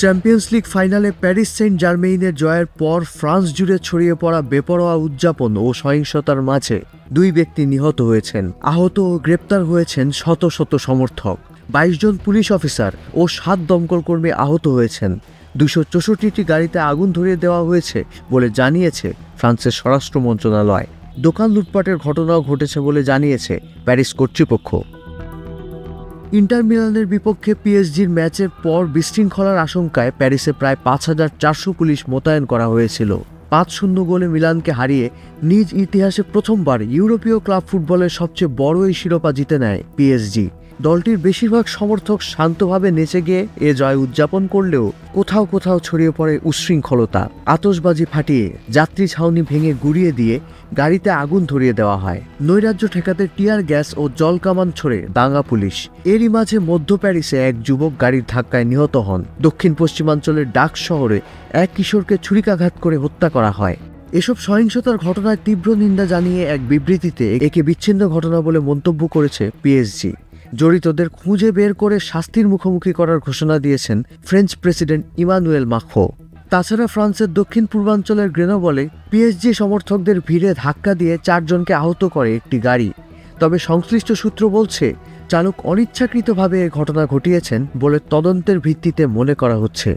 Champions league ফাইনালে Paris Saint জার্মেইনের জয়ের পর ফ্রান্স জুড়ে ছড়িয়ে পড়া বেপরোয়া উদযাপন ও সহিংসতার মাঝে ২ ব্যক্তি নিহত হয়েছেন। আহত ও গ্রেপ্তার হয়েছেন শত শত সমর্থক। ২২ জন পুলিশ অফিসার ও ৭ দমকলকর্মী আহত হয়েছেন। ২৬৪টি গাড়িতে আগুন ধরিয়ে দেওয়া হয়েছে বলে জানিয়েছে ফ্রান্সের স্বরাষ্ট্র মন্ত্রণালয়। দোকান লুটপাটের ঘটনাও ঘটেছে বলে জানিয়েছে প্যারিস কর্তৃপক্ষ। ইন্টার মিলানের বিপক্ষে পিএসজির ম্যাচের পর বিশৃঙ্খলার আশঙ্কায় প্যারিসে প্রায় ৫,৪০০ পুলিশ মোতায়েন করা হয়েছিল। ৫-০ গোলে মিলানকে হারিয়ে নিজ ইতিহাসে প্রথমবার ইউরোপীয় ক্লাব ফুটবলের সবচেয়ে বড় এই শিরোপা জিতে নেয় পিএসজি। দলটির বেশিরভাগ সমর্থক শান্তভাবে নেচে গিয়ে এ জয় উদযাপন করলেও কোথাও কোথাও ছড়িয়ে পড়ে উচ্ছৃঙ্খলতা। আতশবাজি ফাটিয়ে, যাত্রী ছাউনি ভেঙে গুড়িয়ে দিয়ে গাড়িতে আগুন ধরিয়ে দেওয়া হয়। নৈরাজ্য ঠেকাতে টিয়ার গ্যাস ও জলকামান ছোড়ে দাঙ্গা পুলিশ। এরই মাঝে মধ্য প্যারিসে এক যুবক গাড়ির ধাক্কায় নিহত হন। দক্ষিণ পশ্চিমাঞ্চলের ডাক শহরে এক কিশোরকে ছুরিকাঘাত করে হত্যা করা হয়। এসব সহিংসতার ঘটনায় তীব্র নিন্দা জানিয়ে এক বিবৃতিতে একে বিচ্ছিন্ন ঘটনা বলে মন্তব্য করেছে পিএসজি। জড়িতদের খুঁজে বের করে শাস্তির মুখোমুখি করার ঘোষণা দিয়েছেন ফ্রেঞ্চ প্রেসিডেন্ট ইমানুয়েল মাখরোঁ। তাছাড়া ফ্রান্সের দক্ষিণ পূর্বাঞ্চলের গ্রেনোবলে পিএসজি সমর্থকদের ভিড়ে ধাক্কা দিয়ে ৪ জনকে আহত করে একটি গাড়ি। তবে সংশ্লিষ্ট সূত্র বলছে, চালক অনিচ্ছাকৃতভাবে এ ঘটনা ঘটিয়েছেন বলে তদন্তের ভিত্তিতে মনে করা হচ্ছে।